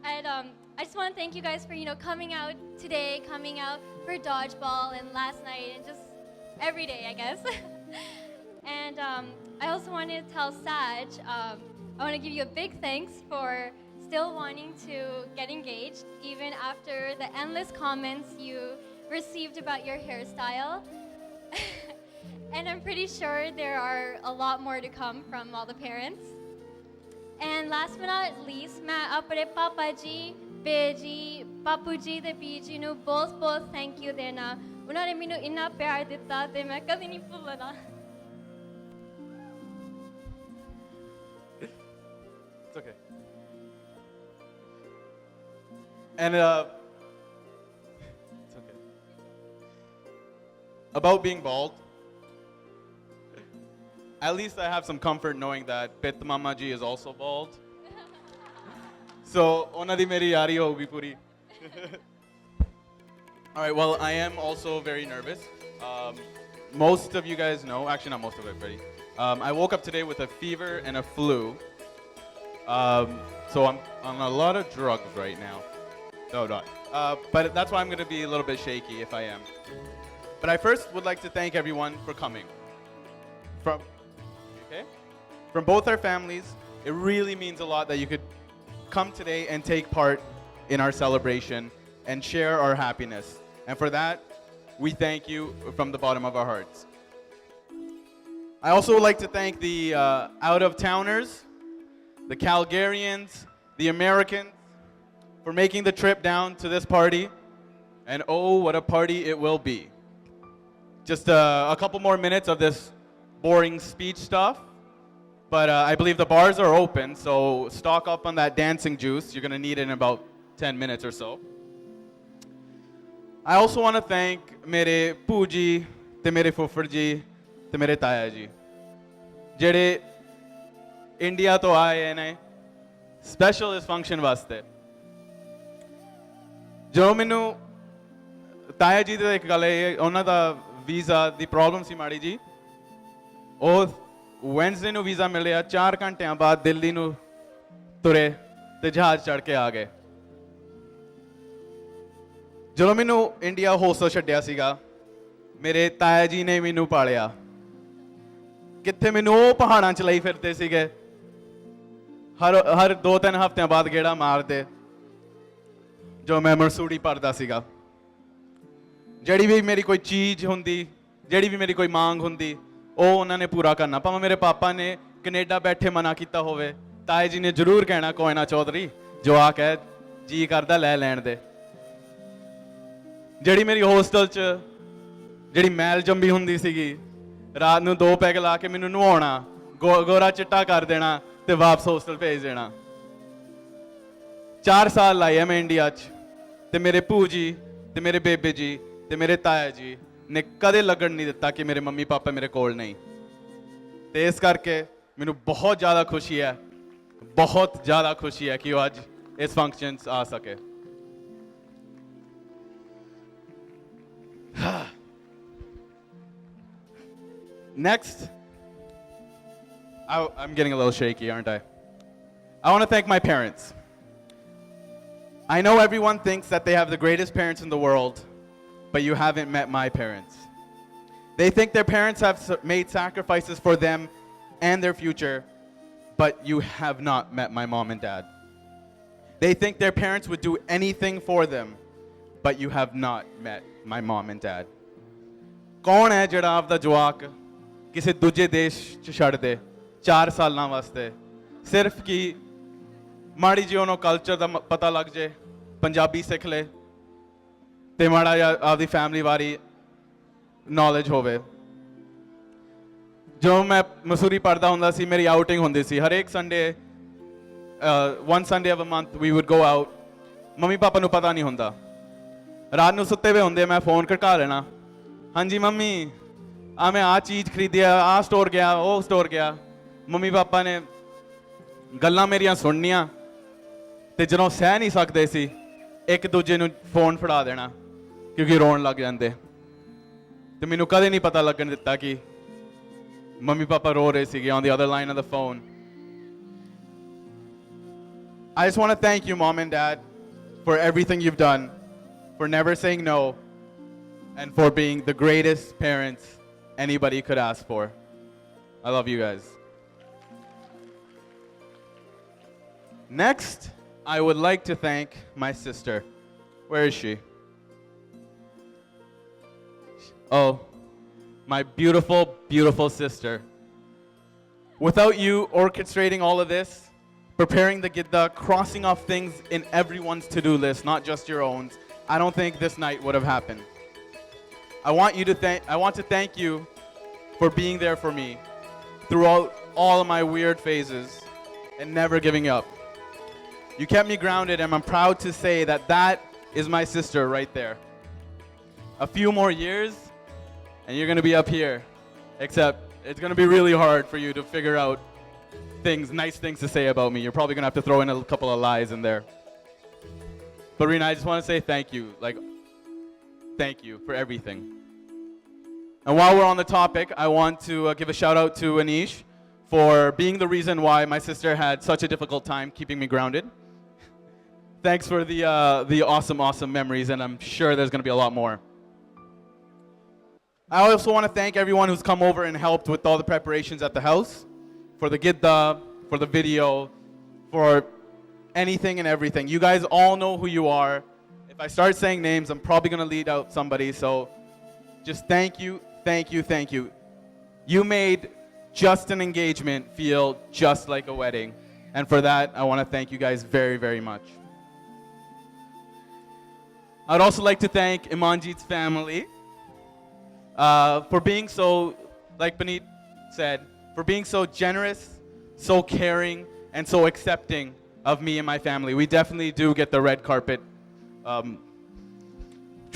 And I just want to thank you guys for coming out today, coming out for dodgeball and last night and just every day, I guess. And I also want to tell Saj, I want to give you a big thanks for still wanting to get engaged, even after the endless comments you received about your hairstyle. And I'm pretty sure there are a lot more to come from all the parents. And last but not least, मैं अपने पापा जी, बेजी, पापू जी ते बीजी ਨੂੰ बहुत thank you देना. ਉਹਨਾਂ ਨੇ ਮੈਨੂੰ ਇੰਨਾ ਪਿਆਰ ਦਿੱਤਾ ਤੇ ਮੈਂ ਕਦੇ ਨਹੀਂ ਭੁੱਲਣਾ. It's okay. And it's okay. About being bald, at least I have some comfort knowing that Pit Mama ji is also bald. So, ਉਹਨਾਂ ਦੀ ਮੇਰੀ ਯਾਰੀ ਹੋਊਗੀ ਪੂਰੀ. All right, well, I am also very nervous. Most of you guys know, actually not most of everybody. I woke up today with a fever and a flu. So I'm on a lot of drugs right now. No, not. But that's why I'm going to be a little bit shaky if I am. But I first would like to thank everyone for coming. From both our families, it really means a lot that you could come today and take part in our celebration and share our happiness. And for that, we thank you from the bottom of our hearts. I also would like to thank the out-of-towners, the Calgarians, the Americans, for making the trip down to this party. And oh, what a party it will be. Just a couple more minutes of this boring speech stuff. But I believe the bars are open, so stock up on that dancing juice. You're going to need it in about 10 minutes or so. I also want to thank mere Pooji, te mere Fufar ji, te mere Taya ji. ਜਿਹੜੇ India ਤੋਂ ਆਏ ਨੇ special ਇਸ function ਵਾਸਤੇ. ਜਦੋਂ ਮੈਨੂੰ ਤਾਇਆ ਜੀ ਦੀ ਇੱਕ ਗੱਲ ਇਹ ਉਹਨਾਂ ਦਾ ਵੀਜ਼ਾ ਦੀ ਪ੍ਰੋਬਲਮ ਸੀ ਮਾੜੀ ਜੀ. ਉਹ ਵੈਨਸਡੇ ਨੂੰ ਵੀਜ਼ਾ ਮਿਲਿਆ 4 ਘੰਟਿਆਂ ਬਾਅਦ ਦਿੱਲੀ ਨੂੰ ਤੁਰੇ ਤੇ ਜਹਾਜ਼ ਚੜ੍ਹ ਕੇ ਆ ਗਏ. ਜਦੋਂ ਮੈਨੂੰ ਇੰਡੀਆ ਹੋਸਟਲ ਛੱਡਿਆ ਸੀਗਾ ਮੇਰੇ ਤਾਇਆ ਜੀ ਨੇ ਮੈਨੂੰ ਪਾਲਿਆ. ਕਿੱਥੇ ਮੈਨੂੰ ਉਹ ਪਹਾੜਾਂ 'ਚ ਲਈ ਫਿਰਦੇ ਸੀਗੇ ਹਰ 2-3 ਹਫ਼ਤਿਆਂ ਬਾਅਦ ਗੇੜਾ ਮਾਰਦੇ ਜੋ ਮੈਂ ਮਰਸੂੜੀ ਭਰਦਾ ਸੀਗਾ. ਜਿਹੜੀ ਵੀ ਮੇਰੀ ਕੋਈ ਚੀਜ਼ ਹੁੰਦੀ ਜਿਹੜੀ ਵੀ ਮੇਰੀ ਕੋਈ ਮੰਗ ਹੁੰਦੀ ਉਹ ਉਹਨਾਂ ਨੇ ਪੂਰਾ ਕਰਨਾ. ਭਾਵੇਂ ਮੇਰੇ ਪਾਪਾ ਨੇ ਕੈਨੇਡਾ ਬੈਠੇ ਮਨਾ ਕੀਤਾ ਹੋਵੇ ਤਾਏ ਜੀ ਨੇ ਜ਼ਰੂਰ ਕਹਿਣਾ ਕੋਈ ਨਾ ਚੌਧਰੀ ਜਵਾਕ ਹੈ ਜੀ ਕਰਦਾ ਲੈ ਲੈਣ ਦੇ. ਜਿਹੜੀ ਮੇਰੀ ਹੋਸਟਲ 'ਚ ਜਿਹੜੀ ਮੈਲ ਜੰਮੀ ਹੁੰਦੀ ਸੀਗੀ ਰਾਤ ਨੂੰ 2 ਪੈਗ ਲਾ ਕੇ ਮੈਨੂੰ ਨਵਾਉਣਾ ਗੋਰਾ ਚਿੱਟਾ ਕਰ ਦੇਣਾ ਤੇ ਵਾਪਸ ਹੋਸਟਲ ਭੇਜ ਦੇਣਾ. 4 ਸਾਲ ਲਾਏ ਆ ਮੈਂ ਇੰਡੀਆ 'ਚ ਤੇ ਮੇਰੇ ਭੂ ਜੀ ਤੇ ਮੇਰੇ ਬੇਬੇ ਜੀ ਤੇ ਮੇਰੇ ਤਾਇਆ ਜੀ ਨੇ ਕਦੇ ਲੱਗਣ ਨਹੀਂ ਦਿੱਤਾ ਕਿ ਮੇਰੇ ਮੰਮੀ ਪਾਪਾ ਮੇਰੇ ਕੋਲ ਨਹੀਂ. ਤੇ ਇਸ ਕਰਕੇ ਮੈਨੂੰ ਬਹੁਤ ਜ਼ਿਆਦਾ ਖੁਸ਼ੀ ਹੈ ਕਿ ਉਹ ਅੱਜ ਇਸ ਫੰਕਸ਼ਨ 'ਚ ਆ ਸਕੇ. Next, I'm getting a little shaky, aren't I? I want to thank my parents. I know everyone thinks that they have the greatest parents in the world, but you haven't met my parents. They think their parents have made sacrifices for them and their future, but you have not met my mom and dad. They think their parents would do anything for them, but you have not met my mom and dad. ਕੌਣ ਹੈ ਜਿਹੜਾ ਆਪਦਾ ਜਵਾਕ ਕਿਸੇ ਦੂਜੇ ਦੇਸ਼ 'ਚ ਛੱਡ ਦੇ 4 ਸਾਲਾਂ ਵਾਸਤੇ ਸਿਰਫ ਕਿ ਮਾੜੀ ਜਿਹੀ ਉਹਨੂੰ ਕਲਚਰ ਦਾ ਪਤਾ ਲੱਗ ਜੇ ਪੰਜਾਬੀ ਸਿੱਖ ਲੇ ਤੇ ਮਾੜਾ ਜਿਹਾ ਆਪਦੀ ਫੈਮਿਲੀ ਬਾਰੇ ਨੌਲੇਜ ਹੋਵੇ। ਜਦੋਂ ਮੈਂ ਮਸੂਰੀ ਪੜ੍ਹਦਾ ਹੁੰਦਾ ਸੀ ਮੇਰੀ ਆਊਟਿੰਗ ਹੁੰਦੀ ਸੀ ਹਰੇਕ Sunday one Sunday of a month we would go out। Mummy papa ਨੂੰ ਪਤਾ ਨਹੀਂ ਹੁੰਦਾ ਰਾਤ ਨੂੰ ਸੁੱਤੇ ਹੋਏ ਹੁੰਦੇ ਮੈਂ ਫੋਨ ਖੜਕਾ ਲੈਣਾ ਹਾਂਜੀ ਮੰਮੀ ਆ ਮੈਂ ਆ ਚੀਜ਼ ਖਰੀਦੀ ਆ ਸਟੋਰ ਗਿਆ ਉਹ ਸਟੋਰ ਗਿਆ। ਮੰਮੀ ਪਾਪਾ ਨੇ ਗੱਲਾਂ ਮੇਰੀਆਂ ਸੁਣਨੀਆਂ ਤੇ ਜਦੋਂ ਸਹਿ ਨਹੀਂ ਸਕਦੇ ਸੀ ਇੱਕ ਦੂਜੇ ਨੂੰ ਫੋਨ ਫੜਾ ਦੇਣਾ ਕਿਉਂਕਿ ਰੋਣ ਲੱਗ ਜਾਂਦੇ ਤੇ ਮੈਨੂੰ ਕਦੇ ਨਹੀਂ ਪਤਾ ਲੱਗਣ ਦਿੱਤਾ ਕਿ ਮੰਮੀ ਪਾਪਾ ਰੋ ਰਹੇ ਸੀਗੇ on the other line of the phone। I just want to thank you, Mom and Dad, for everything you've done, for never saying no, and for being the greatest parents anybody could ask for. I love you guys. Next, I would like to thank my sister. Where is she? Oh, my beautiful, beautiful sister. Without you orchestrating all of this, preparing the Gidda, crossing off things in everyone's to-do list, not just your own, I don't think this night would have happened. I want to thank you for being there for me throughout all of my weird phases and never giving up. You kept me grounded, and I'm proud to say that that is my sister right there. A few more years, and you're going to be up here. Except it's going to be really hard for you to figure out nice things to say about me. You're probably going to have to throw in a couple of lies in there. But Reena, I just want to say thank you. Thank you for everything. And while we're on the topic, I want to give a shout out to Anish for being the reason why my sister had such a difficult time keeping me grounded. Thanks for the awesome, awesome memories, and I'm sure there's going to be a lot more. I also want to thank everyone who's come over and helped with all the preparations at the house, for the Gidda, for the video, for anything and everything. You guys all know who you are. If I start saying names, I'm probably going to lead out somebody, so just thank you, thank you, thank you. You made just an engagement feel just like a wedding, and for that, I want to thank you guys very, very much. I'd also like to thank Imanjeet's family for being so, like Puneet said, for being so generous, so caring, and so accepting of me and my family. We definitely do get the red carpet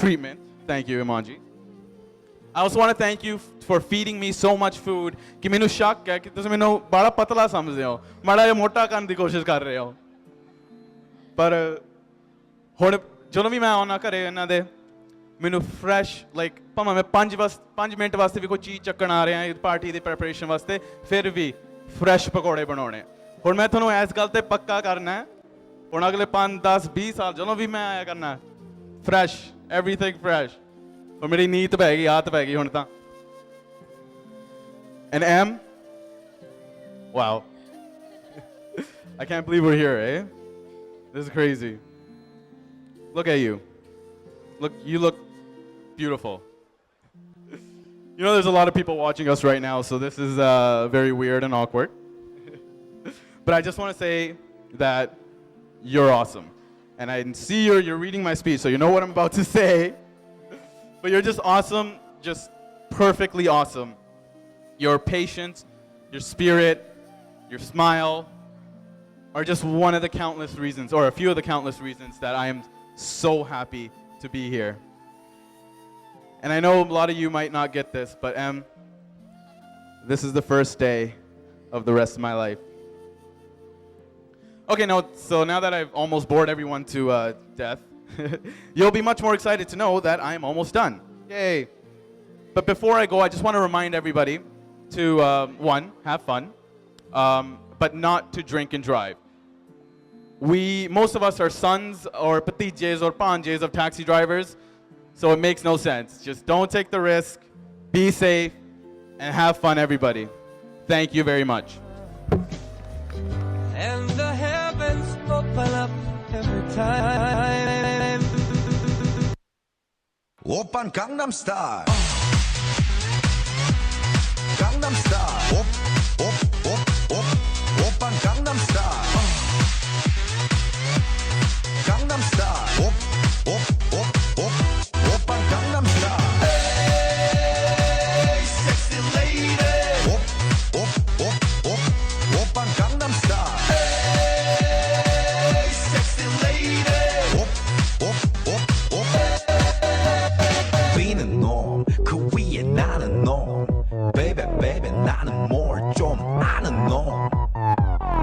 treatment. Thank you, Imanjeet. I also want to thank you for feeding me so much food ਕਿ ਮੈਨੂੰ ਸ਼ੱਕ ਹੈ ਕਿ ਤੁਸੀਂ ਮੈਨੂੰ ਬੜਾ ਪਤਲਾ ਸਮਝਦੇ ਹੋ ਮਾੜਾ ਜਿਹਾ ਮੋਟਾ ਕਰਨ ਦੀ ਕੋਸ਼ਿਸ਼ ਕਰ ਰਹੇ ਹੋ ਪਰ ਹੁਣ ਜਦੋਂ ਵੀ ਮੈਂ ਆਉਣਾ ਘਰੇ ਇਹਨਾਂ ਦੇ ਮੈਨੂੰ ਫਰੈਸ਼ ਭਾਵੇਂ ਮੈਂ 5 ਮਿੰਟ ਵਾਸਤੇ ਵੀ ਕੋਈ ਚੀਜ਼ ਚੱਕਣ ਆ ਰਿਹਾ ਪਾਰਟੀ ਦੀ ਪ੍ਰੈਪਰੇਸ਼ਨ ਵਾਸਤੇ ਫਿਰ ਵੀ ਫਰੈਸ਼ ਪਕੌੜੇ ਬਣਾਉਣੇ ਹੁਣ ਮੈਂ ਤੁਹਾਨੂੰ ਇਸ ਗੱਲ ਤੇ ਪੱਕਾ ਕਰਨਾ ਹੈ ਹੁਣ ਅਗਲੇ 5 10 20 ਸਾਲ ਜਦੋਂ ਵੀ ਮੈਂ ਆਇਆ ਕਰਨਾ ਫਰੈਸ਼ ਐਵਰੀਥਿੰਗ ਫਰੈਸ਼ ਔਰ ਮੇਰੀ ਨੀਤ ਪੈ ਗਈ ਆਦਤ ਪੈ ਗਈ ਹੁਣ ਤਾਂ And M? Wow. I can't believe we're here, eh? This is crazy. Look at you. You look beautiful. You know, there's a lot of people watching us right now, so this is very weird and awkward. But I just want to say that you're awesome. And I see you're reading my speech, so you know what I'm about to say. But you're just awesome, just perfectly awesome. Your patience, your spirit, your smile are just one of the countless reasons, or a few of the countless reasons that I am so happy to be here. And I know a lot of you might not get this, but this is the first day of the rest of my life. Okay, so now that I've almost bored everyone to death, you'll be much more excited to know that I am almost done. Yay. But before I go, I just want to remind everybody to, one, have fun, but not to drink and drive. Most of us are sons or patijes or panjes of taxi drivers, so it makes no sense. Just don't take the risk, be safe, and have fun, everybody. Thank you very much. And the heavens open up time. Oppan Gangnam Style. Gangnam Style. Oppan Gangnam Style. Gangnam Style. Oppan Gangnam Style. Hey, sexy lady. Oppan Gangnam Style. Hey, sexy lady. Being norm, 그 위에 나는 norm. Baby, baby, 나는 more 좀 아는 norm.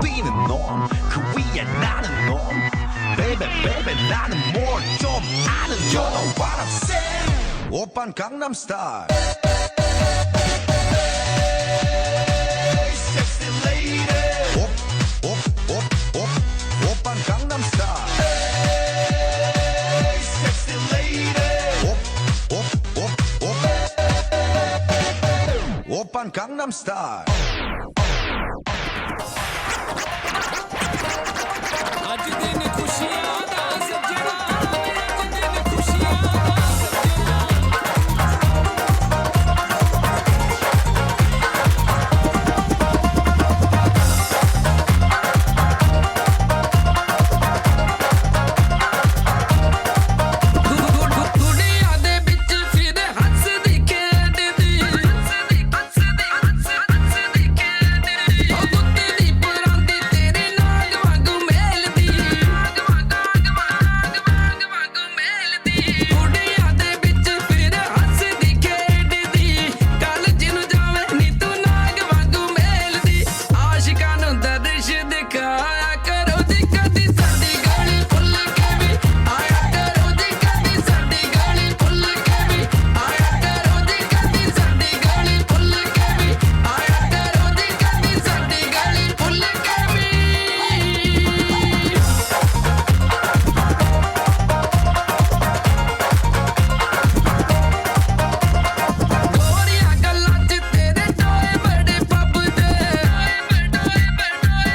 Being norm, 그 위에 나는 norm. Baby, baby, 나는 more 좀 아는 norm. You know what I'm saying? 오빤 강남 스타일. Hey, sexy lady. 오빤 강남 스타일. Hey, sexy lady. 오빤 강남 스타일. ਅੱਜ ਦਿਨ ਖੁਸ਼ੀਆਂ ਦਾ ਸੱਜਣਾ, ਅੱਜ ਦਿਨ ਖੁਸ਼ੀਆਂ ਦਾ ਸੱਜਣਾ। ਦੁਨੀਆ ਦੇ ਵਿੱਚ ਫਿਰ ਹੱਸਦੀ ਖੇਡਦੀ, ਹੱਸਦੀ ਖੇਡਦੀ। ਉਹ ਗੁੱਤ ਦੀ ਪਰਾਂਦੀ ਤੇਰੇ ਨਾਗ ਵਾਂਗੂ ਮੇਲਦੀ, ਨਾਗ ਵਾਂਗੂ ਮੇਲਦੀ। ਦੁਨੀਆ ਦੇ ਵਿੱਚ ਫਿਰ ਹੱਸਦੀ ਖੇਡਦੀ, ਕਾਲਜ ਨੂੰ ਜਾਵੇਂ ਨੀ ਤੂੰ ਨਾਗ ਵਾਂਗੂ ਮੇਲਦੀ। ਆਸ਼ਿਕਾਂ ਨੂੰ ਦਰਸ਼ ਦਿਖਾਇਆ ਕਰੋ ਜੀ ਕਦੀ ਸਾਡੀ ਗਲੀ ਭੁੱਲ ਕੇ ਵੀ ਆਇਆ ਕਰੋ ਜੀ ਕਦੀ ਸਾਡੀ ਗਲੀ ਭੁੱਲ ਕੇ ਵੀ ਆਇਆ ਕਰੋ ਜੀ ਕਦੀ ਸਾਡੀ ਗਲੀ ਭੁੱਲ ਕੇ ਵੀ ਆਇਆ ਕਰੋ ਜੀ ਕਦੀ ਸਾਡੀ ਗਲੀ ਭੁੱਲ ਕੇ ਵੀ। ਗੋਰੀਆਂ ਗੱਲਾਂ 'ਚ ਤੇਰੇ ਟੋਏ ਬੜੇ ਫੱਬਦੇ, ਟੋਏ ਬੜੇ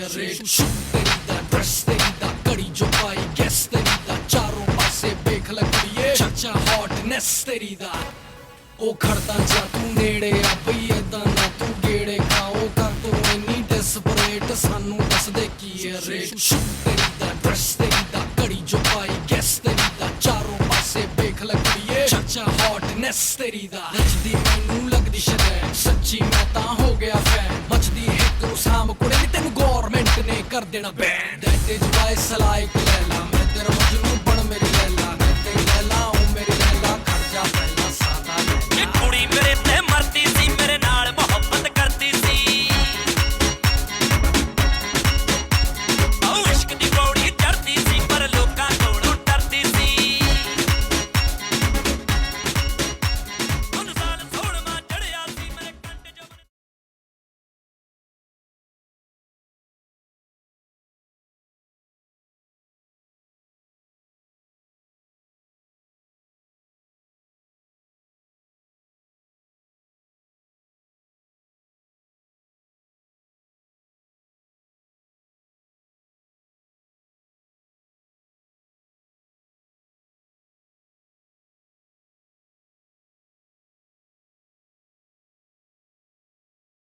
ਹੈ ਰੇਟ ਸ਼ੂਟ ਤੇਰੀ ਦਾ ਡਰੈਸ ਤੇਰੀ ਦਾ ਕੜੀ ਜੋ ਪਾਈ ਗੈਸ ਤੇਰੀ ਦਾ ਚਾਰੋਂ ਪਾਸੇ ਵੇਖ ਲੱਗੀਏ ਚਾਚਾ ਹੌਟਨੈਸ ਤੇਰੀ ਦਾ ਉਹ ਖੜਦਾ ਜਾ ਤੂੰ ਨੇੜੇ ਆ ਬਈ ਏਦਾਂ ਨਾ ਤੂੰ ਗੇੜੇ ਖਾਓ ਕਰ ਤੂੰ ਇੰਨੀ ਡੈਸਪਰੇਟ ਸਾਨੂੰ ਦੱਸ ਦੇ ਕੀ ਹੈ ਰੇਟ ਸ਼ੂਟ ਤੇਰੀ ਦਾ ਡਰੈਸ ਤੇਰੀ ਦਾ ਕੜੀ ਜੋ ਪਾਈ ਗੈਸ ਤੇਰੀ ਦਾ ਚਾਰੋਂ ਪਾਸੇ ਵੇਖ ਲੱਗੀਏ ਚਾਚਾ ਹੌਟਨੈਸ ਤੇਰੀ ਦਾ ਨੱਚਦੀ ਮੈਨੂੰ ਲੱਗਦੀ ਸ਼ਰੈ ਸੱਚੀ ਮੈਂ ਤਾਂ ਹੋ ਗਿਆ ਫੈਨ ਮੱਚਦੀ ਹਿੱਟ ਨੂੰ ਸਾਮ ਕੁੜੇ ਨੀ ਤੈਨੂੰ ਗੌਰਮੈਂਟ ਨੇ ਕਰ ਦੇਣਾ ਬੈਨ ਦੈਟ ਇਜ਼ ਵਾਈ ਸਲਾਈਕ